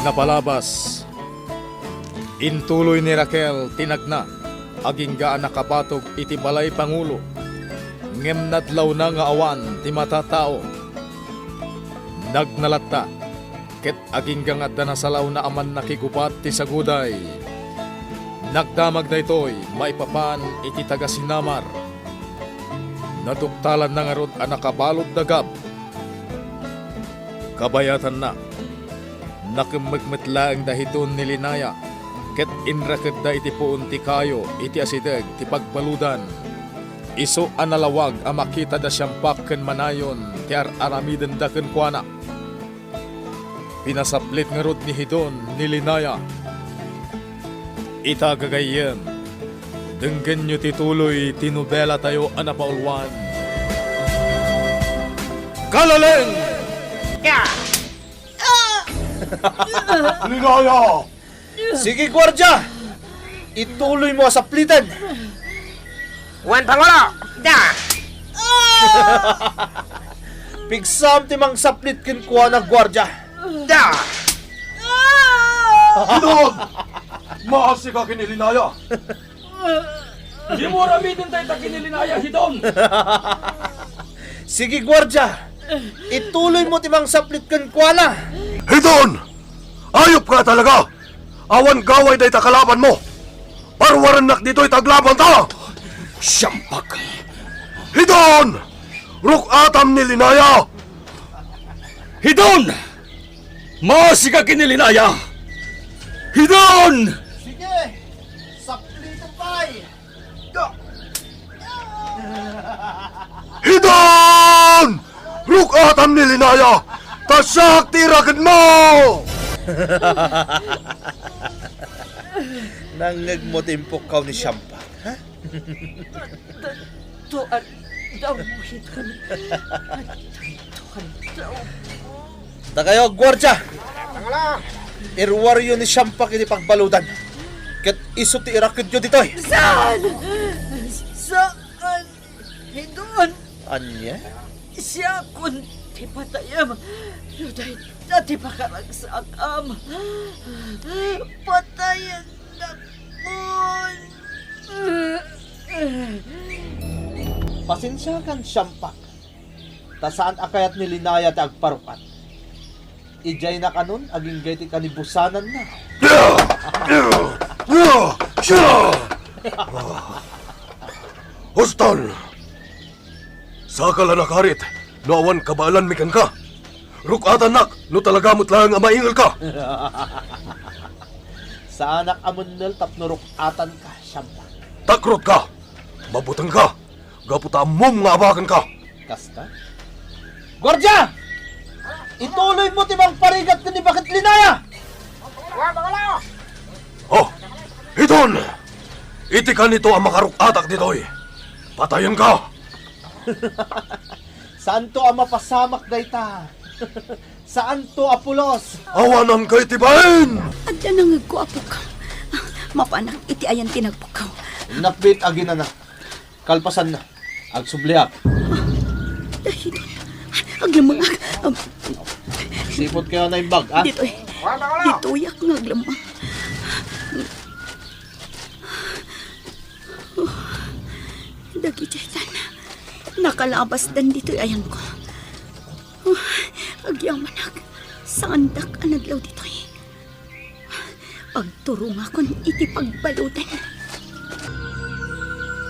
napalabas. Intuloy ni Raquel tinagna, aging gaan nakapatog iti balay pangulo. Ngem nadlaw na nga awan ti matatao. Nagnalatta, ket aging gangat na nasalaw na aman nakigubat ti saguday. Nagdamag na ito'y maipapan iti taga Sinamar. Naduktalan na nga rod ang nakabalod na gab. Kabayatan na, nakimagmetla ang dahiton ni Linaya, ket inrakad da iti puon ti kayo iti asideg ti pagbaludan. Iso analawag ang makita da siyampak ken manayon ti aramiden da ken kuana. Pinasaplit nga rod ni Hidon ni Linaya. Itagagayen, denggan nyo tituloy tinubela tayo anapaulwan. Kalaleng! Linaya! Sige, gwardya! Ituloy mo sa plitan! Wan Pangulo! Da! Pigsam timang saplit kin kuha na gwardya! Da! Hidon! Maasi ka kinilinaya! Di mo ramitin tayo takinilinaya, Hidon! Sige, gwardya! Ituloy mo timang saplit kin kuha na! Hidon! Ayop ka talaga! Awan gaway day takalaban mo! Parwaranak dito'y taglaban ta! Siyampak! Hidon! Rukatam ni Linaya! Hidon! Maasi ka kinilinaya! Hidon! Sige! Saplitan pa'y! Hidon! Rukatam ni Linaya! Tasak tirakan mo! Nangag mo timpok kaw ni Siyampak, ha? Tuan daw mo Hidon. Tuan daw. Da kayo, gwardya! Irwaryo ni Siyampak iti pagbaludan. Ket iso ti irakid yun dito'y. Saan? Saan? Hidon? Anya? Siya kun ti patayam. Luday dati pakaragsakam. Patayan na kun. Pasensya kan Siyampak. Ta saan akayat ni Linaya ti agparukat. Ijay na kanon, aging gayti kanibusanan na. Hostal! Sakala nakarit, no awan kabalan mikan ka. Rukatan nak, no talaga mo't lang ang maingal ka. Sa anak amunel tapno rukatan ka, Siyampak. Takrot ka, mabutang ka, gaputa mong nga abakan ka. Kasta? Gwardya! Ituloy mo timang parigat ka ni Bakit Linaya! Wan Pangulo! Oh, Hidon! Itikan nito ang makarukatak dito'y. Patayan ka! Saan to ang mapasamak dayta? Saan to apulos? Awanan kay tibain! Adda nang ko apo ka. Mapanang iti ayan tinagpukaw. Napit agin na. Kalpasan na. Agsubliak. Dahil doon. Aglamang Sipot kayo na yung bag, ha? dito'y. Wan Pangulo! Dito'y ak naglamang. Dagi jaytan. Nakalabas dan dito'y ayan ko. Agyaman ak. Sandak anadlaw dito'y. Agturong akon iti pagbalutan.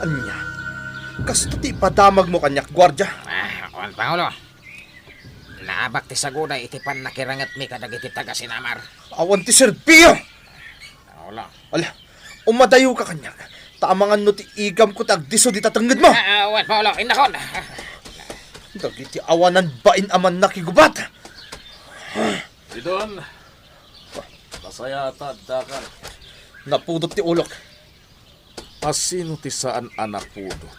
Anya? Kasto ti padamag mo kanyak, gwardya? Wan Pangulo! Naabak ti saguday iti pan nakirangat mi kadag iti taga Sinamar. Awan ti Serbio! Wala. Ala, umadayo ka kanyak. Taamangan no ti igam ko tagdiso di tatanggad mo. Wan Pangulo, indakon! Dagi ti awanan bain aman nakigubat. Hidon, pasaya tadakan. Napudot ti ulok. Asino ti saan anak pudo?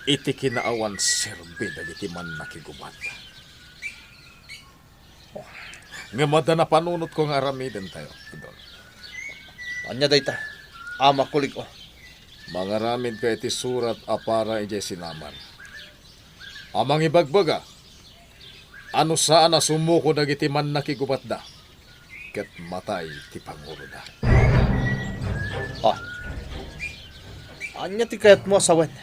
Iti kinaawan serbi dagiti man nakigubat. Ngamada na panunot ko nga aramiden tayo, Hidon. Anya dayta? Ama kulig o. Mangaramid ka iti surat apara ijay Sinamar. Amang ibagbaga, ano saan na sumuko dagiti man nakigubat da. ket matay ti Pangulo da. Ah. Anya ti kayat mo asawen?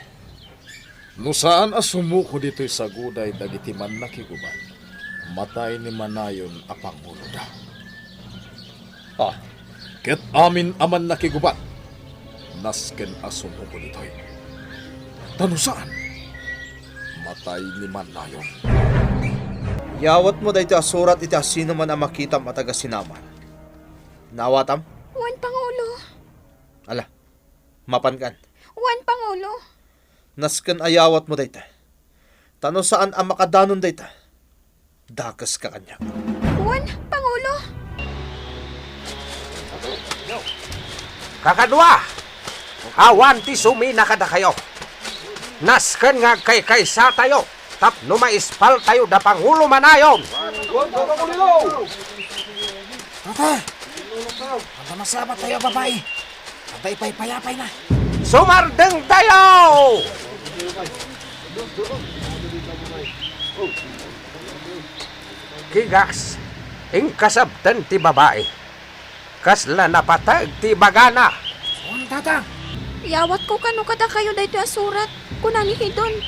No saan asumuko dito'y saguday dagiti man nakiguban, matay ni Manayon a Pangulo da. Ah. Ket amin aman nakiguban, nasken asumuko dito'y. Tano saan? Matay ni Manayon. Yawat mo da iti asurat iti asino man ang makita mataga sinama. Nawatam? Wan Pangulo. Ala, mapankan. Wan Pangulo. Nasken ayawat mo dayta. Tano saan ang makadanon dayta? Dakas ka kanya. Wan Pangulo. Kakadwa, awan ti sumina kada kayo. Nasken nga kay kaysa tayo, tapno maispal tayo da Pangulo Manayon. Ate, hanggang masabat tayo babae. Abay payapay na. Sumardeng tayo! Kigas, ingkasabtan ti babae. Kasla napatag ti bagana. Tata, Yawat ko kano kada kayo dayto asurat. Kunani hidon.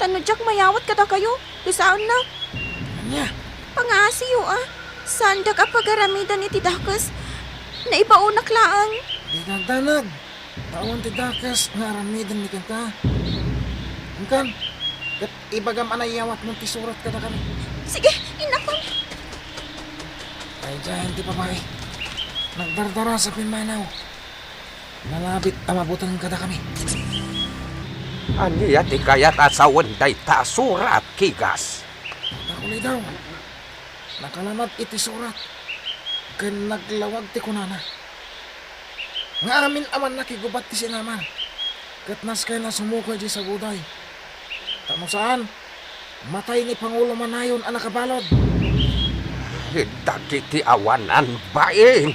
Tanudyak mayawat kada kayo. Lusaan na. anya, Pangaasiyo Sanda ka pagaramidan iti dakas. Naibaunak laang. di nagdanag. Tawon ti dakas nga aramidan ni kanta. Angkan, kat ibagam anayawat mong ti surat kada kami. Sige, inakon. Ay dyan ti babae. Nagdardara sa pinmanaw. Nalabit amabutan kada kami. Aniya ti kayat asawan day ta surat kigas. Nakulay daw. Nakalamad iti surat. Ken naglawag ti kunana. Nga amin aman nakigubat ti sinaman. Kat naskay na sumukoy di sa guday. Tamo saan? Matay ni Pangulo Manayon ang nakabalod. Dagiti awanan bain.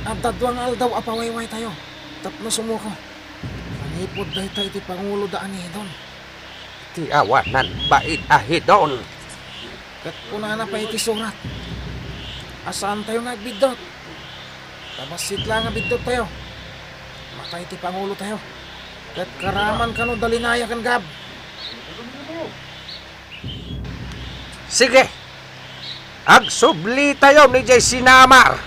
At dadwang aldaw apawayway tayo. Tapno sumuko. Manipod dahi tayo ti Pangulo daan ni Hedon. Ti awanan bain ahidon. Kat kunana pa iti surat. Asaan tayo nagbidot? Tabasit lang nga bidot tayo. Matay ti Pangulo tayo. Kat karaman kano dalinaya kan gab. Sige. Agsubli tayo ni Jay Sinamar.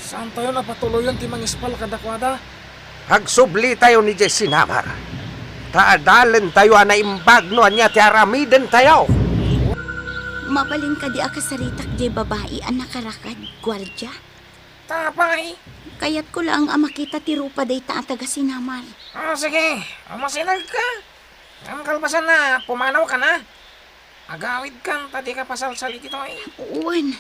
Saan tayo napatuloyan ti mangispal kadakwada? Agsubli tayo ni Jay Sinamar. Taadalan tayo na imbagno niya ti aramiden tayo. Mabalin ka di akasaritak di babae ang nakarakad, gwardya. Tapay. Kayat ko lang ang makita ti rupa dayta ang taga Sinamar. Sige. Masinag ka. Ang kalbasan na, pumanaw ka na. Agawid kang tadi ka pasalsal ito eh. Uwan.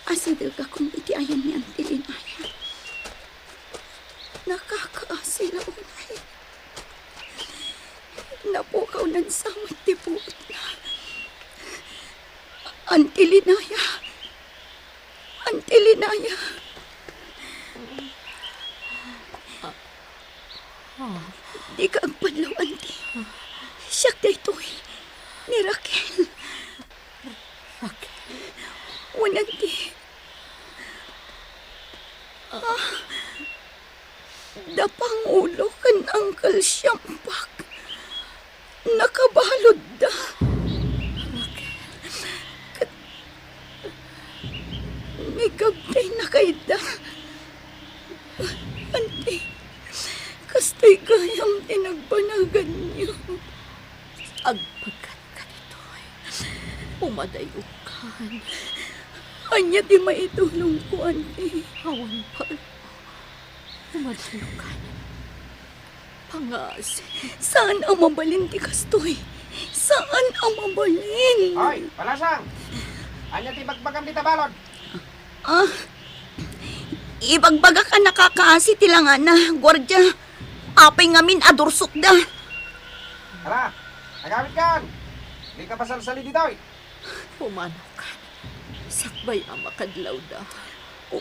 Asadag akong iti ayan ni Antilinaya. Nakakaasila unay. Napukaw ng samot ti buot na. Antilinaya. Antilinaya. Di ka agpadlaw, Anti. Siyak na ito eh. Ni Raquel. Wananti. Da Pangulo kan Uncle Siampak. Nakabalod da. May gabday na kay da. Anti, kastay gayam tinagbanagan niyo. Agpagat ka nito umadayukan. Anya di maitulong ko, Anti. Awan pa. Umadayukan. Pangas. Saan ang mabalin ti kastoy? Saan ang mabalin? Hoy, palasang! Anya ti bagbagam di tabalod? Ibagbaga ka nakakaasi tilangan na, gwardya. Apay ngamin adursok da. Tara, nagamit kan! Di ka pasalsali dito eh. Pumanaw ka. Sakbay ang makadlaw da.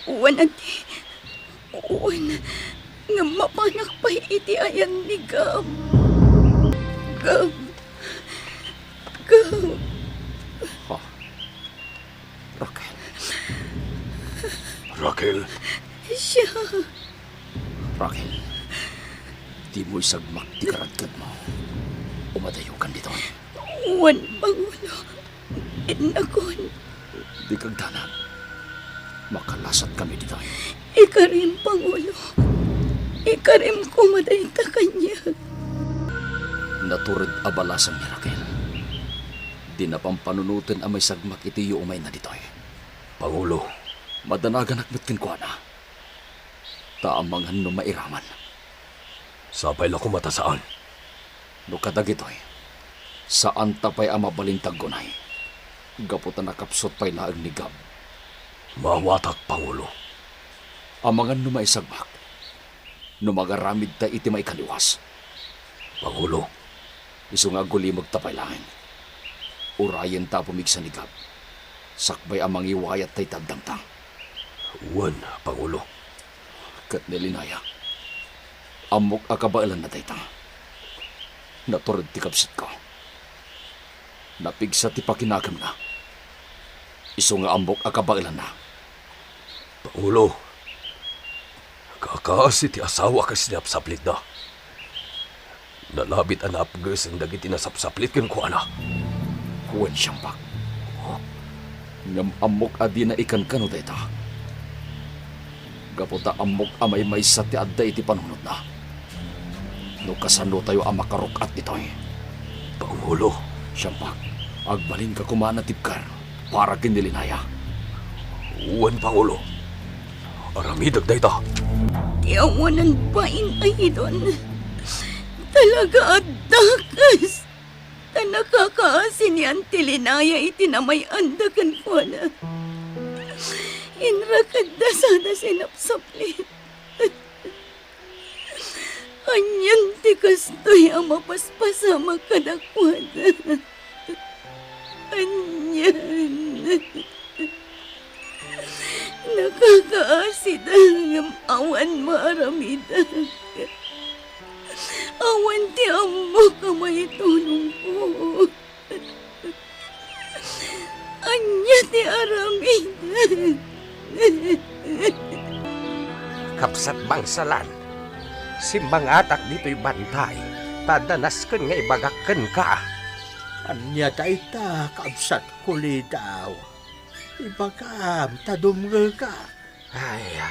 Uwan, Anti. Uwan. Nga mapanak pa iti ayan ni Gab. Gab. Gab. Raquel, Siya. Raquel, di mo'y sagmak di karadkad mo. Umadayo kan dito. Wan Pangulo. Inakon. Di kag danag. Makalasat kami dito. Ikarim Pangulo. Ikarim kumaday ta kanya. Naturad abalasan ni Raquel. Di na pampanunutin ang may sagmak iti umay na dito. Pangulo, Madanagan akmet kinkwana. Taamang hanno mairaman. sabay lang kumatasaan. No kadagitoy. Saan tapay ang mabalintag gunay. Gaputan nakapsot pa'y laang ni Gab. Mawatak, Pangulo. Amangan no maisagmak. No magaramid ta iti may kaliwas. Pangulo, Isu nga gulimag tapay langin. Urayan ta pumigsa ni Gab. Sakbay amang iwayat tay tagdang ta. uwan, Pangulo. Kat nilinaya. Amok akabailan na dayta. Naturad ti kapsit ko. Napigsa ti pakinagam na. Isu nga amok akabailan na. Pangulo, kakaasi ti asawa ka sinapsaplit na. Nalabit ang napgas ang dagiti nasapsaplit kan ko, ana. Huwag siyang pak. Ngam amok adi na ikan kano dayta. Gaputa amok amay may sa ti adda iti panunod na. No kasano tayo ang makarukat nito'y. Pangulo, Siyang pak. Agbalin ka kumana tipkar. Para kinilinaya. uwan, Pangulo. Aramidag dayta. Yawanan bain ay doon. Talaga adakas. Ta nakakaasin ni Antilinaya itinamay andagan ko na. Inrakad na sana sinapsaplit. Anyan ti kastoy ang mapaspasama kadakwan. Anyan. Nakakaasid ang awan maaramida. Awan ti amo ka may tulong ko. Anya ti aramida. Kapsat bangsalan. Simbang atak dito'y bantay. Tadanasken nga ibagaken ka. Anya dayta kabsat kuli daw. Ibagam tadumgal ka. Ay,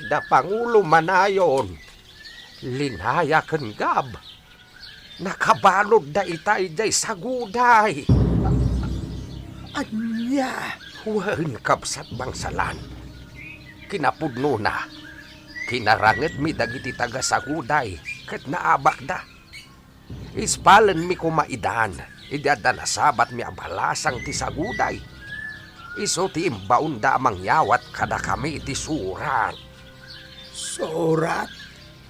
da Pangulo manayon. Linayaken Gab. Nakabalod da itay day saguday. Anya. Wen kapsat bangsalan. Kinapudno na. Kinaranget mi dagiti taga saguday. Ket naabak da. Ispalan mi kumaidan. Idadala sabat mi abalasang ti saguday. Iso ti imbaon da mangyawat kada kami ti surat. Surat.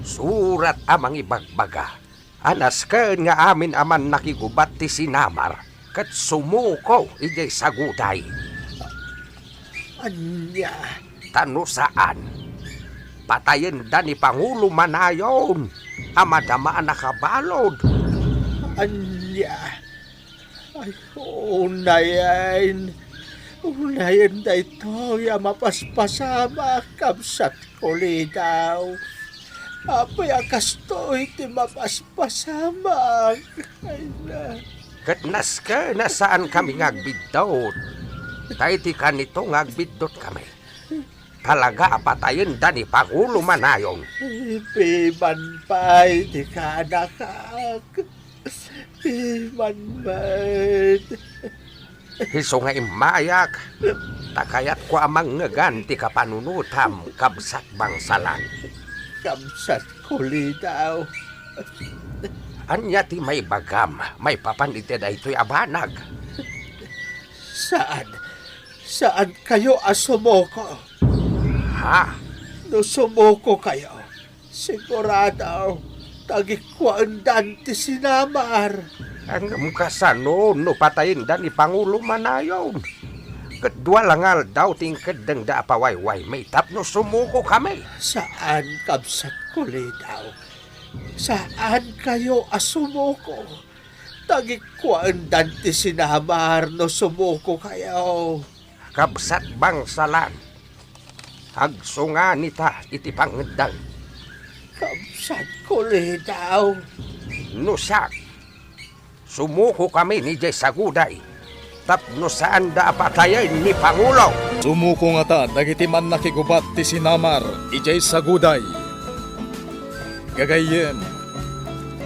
Surat amang ibagbaga. Anas ken nga amin aman nakigubat ti sinamar. Ket sumuko ijay saguday. Anya. Tano saan? Patayin da ni Pangulo manayon. Amadamaan nakabalod. Anya. Ay, unayan. Unayan da ito. Mapaspasama kabsat kuli daw. Apay akastoy ti mapaspasama. Ay na. Ket naske na saan kami ngagbidot. Tay ti kanito ngagbidot kami. Talaga patayin da ni Pangulo manayon. Piman pa'y di ka nakak. Piman pa'y. Hiso nga imayak. Takayat ko amang ngaganti ka panunutam kabsat bangsalan. Kamsat kuli daw. Anya ti may bagam, may papanite da ito'y abanag. Saan? Saan kayo asumoko? Ha? No sumoko kayo, sigurado tagikwandan ti sinamar. Ang kasano no patayin da ni Pangulo manayon. Kedua langal daw tingked deng da pawayway may tapno sumuko kami. Saan kabsat kuli daw? Saan kayo asumoko? Tagikwandan ti sinamar no sumuko kayo. Kabsat bangsalan. Hagsunga nita iti pangedang. Kapsat ko daw. Nusak. Sumuko kami ni Jay Saguday. Tapno saan da apatayan ni Pangulo. Sumuko nga ta, dagiti man nakigubat ti sinamar, ijay saguday. Gagayem,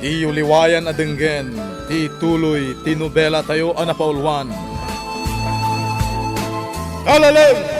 ti yuliwayan adenggen, ti tuloy, ti nobela tayo anapaulwan. Kalalem!